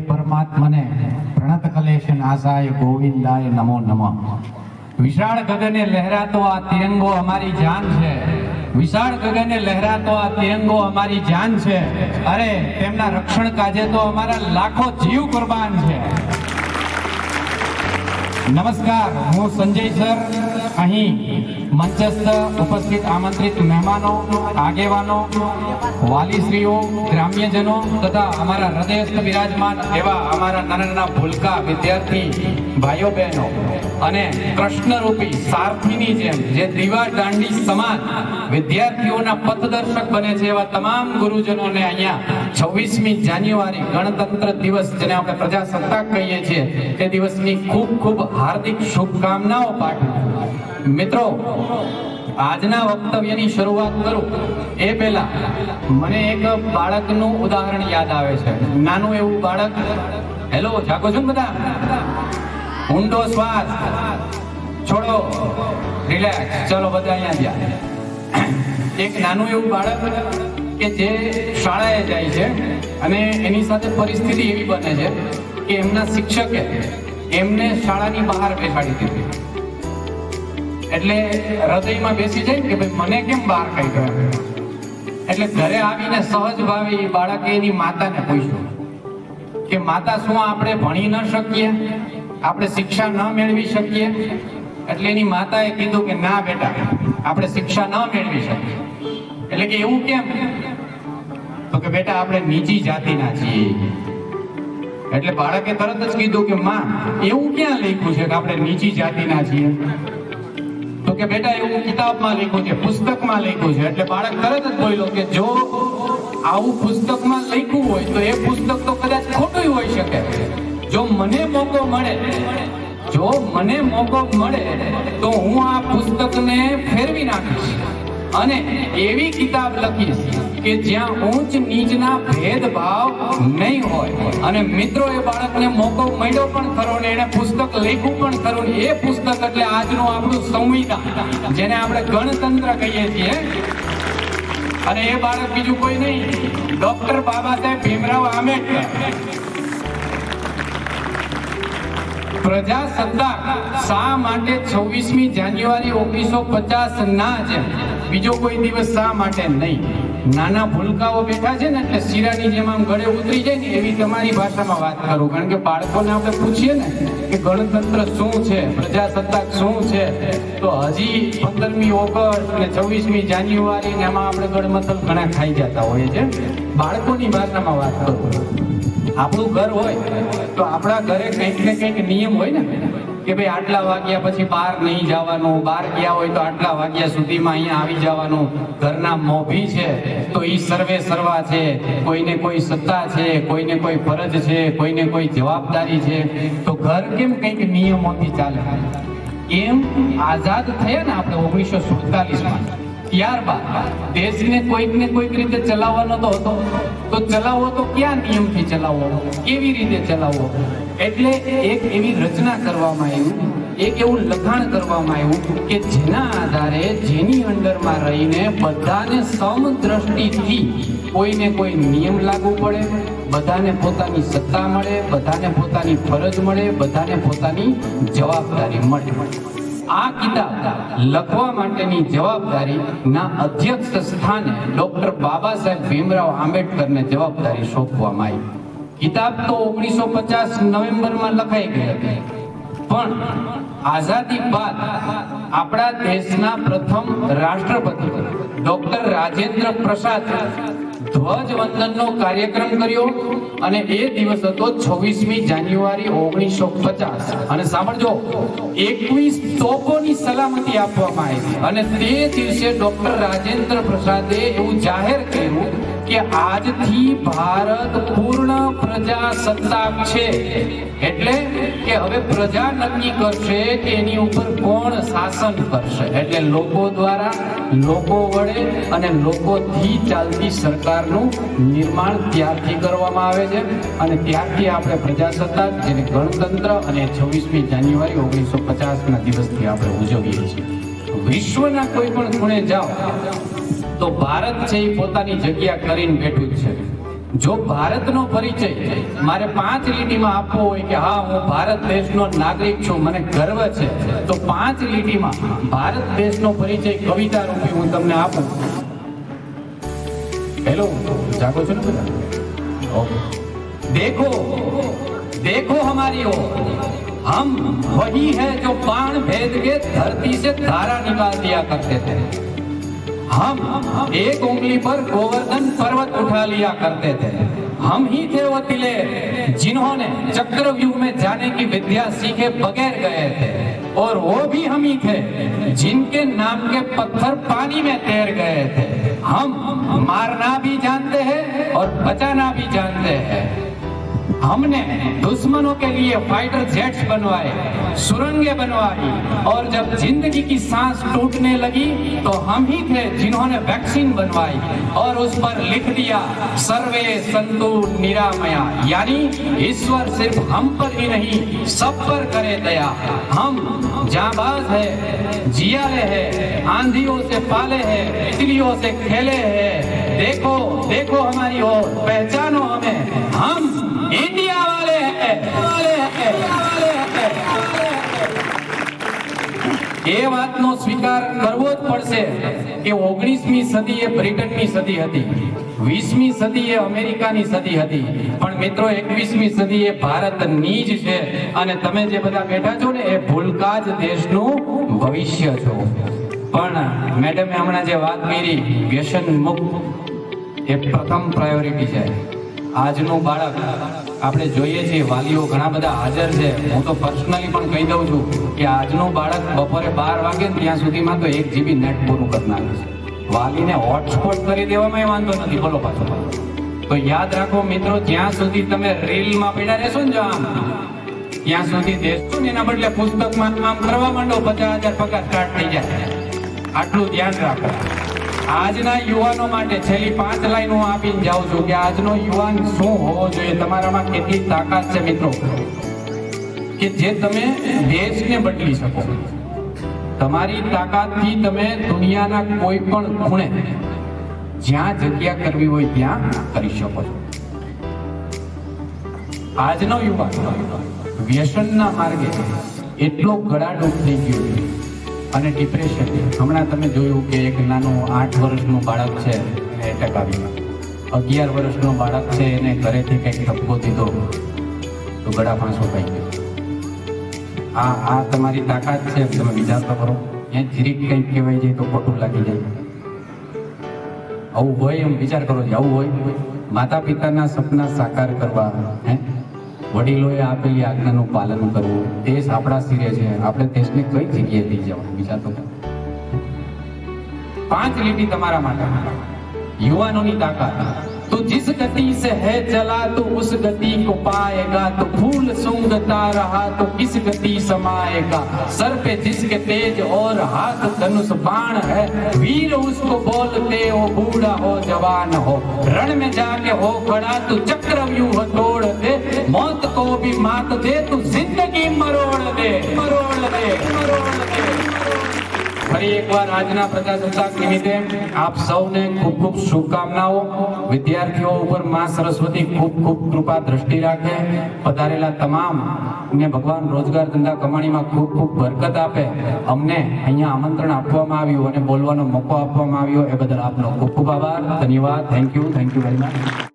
પરમાત્મને પ્રણત કલેશ નાસાય ગોવિંદાય નમો નમઃ। વિશાળ ગગને લહેરાતો આ તિરંગો અમારી જાન છે, વિશાળ ગગને લહેરાતો આ તિરંગો અમારી જાન છે। અરે તેમના રક્ષણ કાજે તો અમારા લાખો જીવ કુરબાન છે। નમસ્કાર, હું સંજય સર અહીં મંચસ્થ ઉપસ્થિત આમંત્રિત મહેમાનો, આગેવાનો, વાલીશ્રીઓ, ગ્રામ્યજનો તથા અમારા હૃદયસ્થ બિરાજમાન એવા અમારા નાના ભૂલકા વિદ્યાર્થી ભાઈઓ બહેનો અને કૃષ્ણરૂપી સારથીની જેમ જે દીવા દાંડી સમાન વિદ્યાર્થીઓના પથદર્શક બને છે એવા તમામ ગુરુજનોને અહીંયા 26મી જાન્યુઆરી ગણતંત્ર દિવસ, જેને આપણે પ્રજાસત્તાક કહીએ છીએ, તે દિવસની ખૂબ ખૂબ હાર્દિક શુભકામનાઓ પાઠવું। મિત્રો, આજના વક્તવ્યની શરૂઆત કરું એ પહેલા મને એક બાળકનું ઉદાહરણ યાદ આવે છે। નાનું એવું બાળક, હેલો, જાગો છો બધા? ઊંડો શ્વાસ છોડો, રિલેક્સ, ચલો બધા અહીંયા જ્યાં। એક નાનું એવું બાળક કે જે શાળાએ જાય છે અને એની સાથે પરિસ્થિતિ એવી બને છે કે એમના શિક્ષકે એમને શાળાની બહાર બેસાડી દીધી। એટલે હૃદયમાં બેસી જાય ને કે ભાઈ મને કેમ બહાર કાઢ્યો। એટલે ઘરે આવીને સહજ ભાવે એ બાળકે એની માતાને પૂછ્યું કે માતા, શું આપણે ભણી ન શકીએ, આપણે શિક્ષા ન મેળવી શકીએ? એટલે એની માતાએ કીધું કે ના બેટા, આપણે શિક્ષા ન મેળવી શકીએ। એટલે કે એવું કેમ? તો કે બેટા, આપણે નીચી જાતિના છીએ। એટલે બાળકે તરત જ કીધું કે માં, એવું ક્યાં લખ્યું છે કે આપણે નીચી જાતિના છીએ? તો કે બેટા, એવું કિતાબમાં લખ્યું છે, પુસ્તકમાં લખ્યું છે। એટલે બાળક તરત જ બોલ્યો કે જો આવું પુસ્તકમાં લખ્યું હોય તો એ પુસ્તક તો કદાચ ખોટું હોઈ શકે। જો મને મોકો મળે તો હું આ પુસ્તકને ફેરવી નાખીશ અને એવી કિતાબ લખીશ કે જ્યાં ઊંચ નીચના ભેદભાવ નહીં હોય। અને મિત્રો, એ બાળકને મોકો મળ્યો પણ ખરો ને એને પુસ્તક લખ્યું પણ ખરું। એ પુસ્તક એટલે આજનું આપણું સંવિધાન, જેને આપણે ગણતંત્ર કહીએ છીએ। અને એ બાળક બીજું કોઈ નહીં, ડોક્ટર બાબા સાહેબ ભીમરાવ આંબેડકર। પ્રજાસત્તાક શા માટે 26મી જાન્યુઆરી 1950 ના છે, બીજો કોઈ દિવસ શા માટે નહીં? નાના ભૂલકાઓ બેઠા છે ને, એટલે શીરાની જેમ આમ ગળે ઉતરી જાય ને એવી તમારી ભાષામાં વાત કરું। કારણ કે બાળકોને આપણે પૂછીએ ને કે ગણતંત્ર શું છે, પ્રજાસત્તાક શું છે, તો હજી 15મી ઓગસ્ટ અને 26મી જાન્યુઆરી ને એમાં આપણે ગળમથલ ઘણા ખાઈ જતા હોઈએ છે। બાળકોની ભાષામાં વાત કરું। આપણું ઘર હોય તો આપણા ઘરે કંઈક ને કંઈક નિયમ હોય ને કે ભાઈ આટલા વાગ્યા પછી બહાર નહીં જવાનું, બહાર ગયા હોય તો આટલા વાગ્યા સુધીમાં અહીંયા આવી જવાનું। ઘરના મોભી છે તો ઈ સર્વે સર્વા છે, કોઈને કોઈ સત્તા છે, કોઈને કોઈ ફરજ છે, કોઈને કોઈ જવાબદારી છે। તો ઘર કેમ કંઈક નિયમોથી ચાલે? એમ આઝાદ થયા ને આપણે 1947માં, ત્યારબાદ દેશને કોઈક ને કોઈક રીતે ચલાવવાનો તો હતો, તો ચલાવવો તો ક્યાં નિયમથી ચલાવવો, કેવી રીતે ચલાવવો? એટલે એક એવી રચના કરવામાં આવી, એક એવું લખાણ કરવામાં આવ્યું કે જેના આધારે, જેની અંડરમાં રહીને બધાને સમદ્રષ્ટિથી કોઈને કોઈ નિયમ લાગુ પડે, બધાને પોતાની સત્તા મળે, બધાને પોતાની ફરજ મળે, બધાને પોતાની જવાબદારી મળે। આ કિતાબ લખવા માટેની જવાબદારી ના અધ્યક્ષ સ્થાને ડોક્ટર બાબા સાહેબ ભીમરાવ આંબેડકરને જવાબદારી સોંપવામાં આવી। કિતાબ તો 1950 નવેમ્બરમાં લખાઈ ગઈ હતી, પણ આઝાદી બાદ આપણા દેશના પ્રથમ રાષ્ટ્રપતિ ડોક્ટર રાજેન્દ્ર પ્રસાદ ધ્વજવંદનનો કાર્યક્રમ કર્યો અને એ દિવસ હતો 26મી જાન્યુઆરી 1950। અને સાંભળજો, 21 તોપોની સલામતી આપવામાં આવી અને તે દિવસે ડોક્ટર રાજેન્દ્ર પ્રસાદે એવું જાહેર કર્યું કે આજથી ભારત પૂર્ણ પ્રજાસત્તાક છે। એટલે કે હવે પ્રજા નક્કી કરશે કે એની ઉપર કોણ શાસન કરશે। એટલે લોકો દ્વારા, લોકો વડે અને લોકોથી ચાલતી સરકારનું નિર્માણ ત્યારથી કરવામાં આવે છે અને ત્યારથી આપણે પ્રજાસત્તાક, જેને ગણતંત્ર, અને 26મી જાન્યુઆરી 1950ના દિવસથી આપણે ઉજવીએ છીએ। વિશ્વના કોઈ પણ ખૂણે જાઓ તો ભારત છે એ પોતાની જગ્યા કરીને બેઠું જ છે। જો ભારતનો પરિચય મારે 5 લીટીમાં આપવો હોય કે હા હું ભારત દેશનો નાગરિક છું, મને ગર્વ છે, તો 5 લીટીમાં ભારત દેશનો પરિચય કવિતા રૂપે હું તમને આપું. હેલો, જાગો છો ને બધા? ઓકે. देखो देखो हमारी ओर, हम वही है जो बाण भेद के धरती से धारा निकाल दिया करते थे. हम एक उंगली पर गोवर्धन पर्वत उठा लिया करते थे. हम ही थे वो तिले जिन्होंने चक्रव्यूह में जाने की विद्या सीखे बगैर गए थे. और वो भी हम ही थे जिनके नाम के पत्थर पानी में तैर गए थे. हम मारना भी जानते हैं और बचाना भी जानते हैं. हमने दुश्मनों के लिए फाइटर जेट्स बनवाए, सुरंगें बनवाई, और जब जिंदगी की सांस टूटने लगी तो हम ही थे जिन्होंने वैक्सीन बनवाई और उस पर लिख दिया सर्वे संतु निरामया. यानी ईश्वर सिर्फ हम पर ही नहीं सब पर करे दया. हम जाबाज है, जियाले है, आंधियों से पाले है, बिजलियों से खेले है. देखो देखो हमारी ओर, पहचानो हमें, हम इंडिया वाले हैं, वाले हैं, वाले हैं. એ વાતનો સ્વીકાર કરવો જ પડશે કે 19મી સદી એ બ્રિટનની સદી હતી, 20મી સદી એ અમેરિકાની સદી હતી, પણ મિત્રો 21મી સદી એ ભારતની જ છે. અને તમે જે બધા બેઠા છો ને એ ભૂલકા જ દેશનું ભવિષ્ય છો. પણ મેડમે હમણાં જે વાત કરી, વ્યસન મુક્ત એ પ્રથમ પ્રાયોરિટી છે. આજનું બાળક આપણે જોઈએ છીએ, વાલીઓ ઘણા બધા હાજર છે. હું તો પર્સનલી પણ કહી દઉં છું કે આજનું બાળક બપોરે 12 વાગે ને ત્યાં સુધીમાં તો 1 GB નેટ પૂરું કરી નાખે છે. વાલીને હોટસ્પોટ કરી દેવામાં વાંધો નથી, બોલો પાછો. તો યાદ રાખો મિત્રો, જ્યાં સુધી તમે રીલમાં પડ્યા રહેશો ને, જો આમ ત્યાં સુધી દેશો ને, એના બદલે પુસ્તકમાં આમ કરવા માંડો, 50,000 પગાર સ્ટાર્ટ થઈ જાય. આટલું ધ્યાન રાખો. આજના યુવાનો માટે છેલ્લી 5 લાઈન હું આપીને જાઉં છું કે આજનો યુવાન શું હોવો જોઈએ, તમારામાં કેટલી તાકાત છે મિત્રો, કે જે તમે દેશને બદલી શકો. તમારી તાકાતથી તમે દુનિયાના કોઈ પણ ખૂણે જ્યાં જગ્યા કરવી હોય ત્યાં કરી શકો છો. આજનો યુવાન વ્યસનના માર્ગે એટલો ગળાડૂબ થઈ ગયો છે અને ડિપ્રેશન. હમણાં તમે જોયું કે એક નાનું 8 વર્ષનું બાળક છે, એને એટેક આવ્યો. 11 વર્ષનું બાળક છે, એને ઘરેથી કંઈક ધક્કો દીધો તો ગળા ફાંસો થઈ ગયો. આ તમારી તાકાત છે, તમે વિચાર તો કરો. એ જીરીક કંઈક કહેવાય જાય તો ખોટું લાગી જાય. આવું હોય, એમ વિચાર કરો છો, આવું હોય. માતા પિતાના સપના સાકાર કરવા, વડીલોએ આપેલી આજ્ઞાનું પાલન કરવું, દેશ આપણા સિરે છે, આપણે દેશને કઈ જગ્યાએ લઈ જવાનું વિચાર તો. 5 લીટી તમારા માટે, યુવાનોની તાકાત. तो जिस गति से है चला तो उस गति को पाएगा, तो फूल सूंघता रहा तो किस गति समाएगा. सर पे जिसके तेज और हाथ धनुष बाण है, वीर उसको बोलते हो बूढ़ा हो जवान हो. रण में जाके हो खड़ा तो चक्रव्यूह तोड़ दे, मौत को भी मात दे तो जिंदगी मरोड़ दे, मरोड़ दे, मरोड़ दे. ફરી એકવાર આજના પ્રજાસત્તાક નિમિત્તે આપ સૌને ખૂબ ખૂબ શુભકામનાઓ. વિદ્યાર્થીઓ ઉપર માં સરસ્વતી ખૂબ ખૂબ કૃપા દ્રષ્ટિ રાખે. પધારેલા તમામ ને ભગવાન રોજગાર ધંધા કમાણીમાં ખૂબ ખૂબ બરકત આપે. અમને અહીંયા આમંત્રણ આપવામાં આવ્યું અને બોલવાનો મોકો આપવામાં આવ્યો એ બદલ આપનો ખૂબ ખૂબ આભાર. ધન્યવાદ. Thank you very much.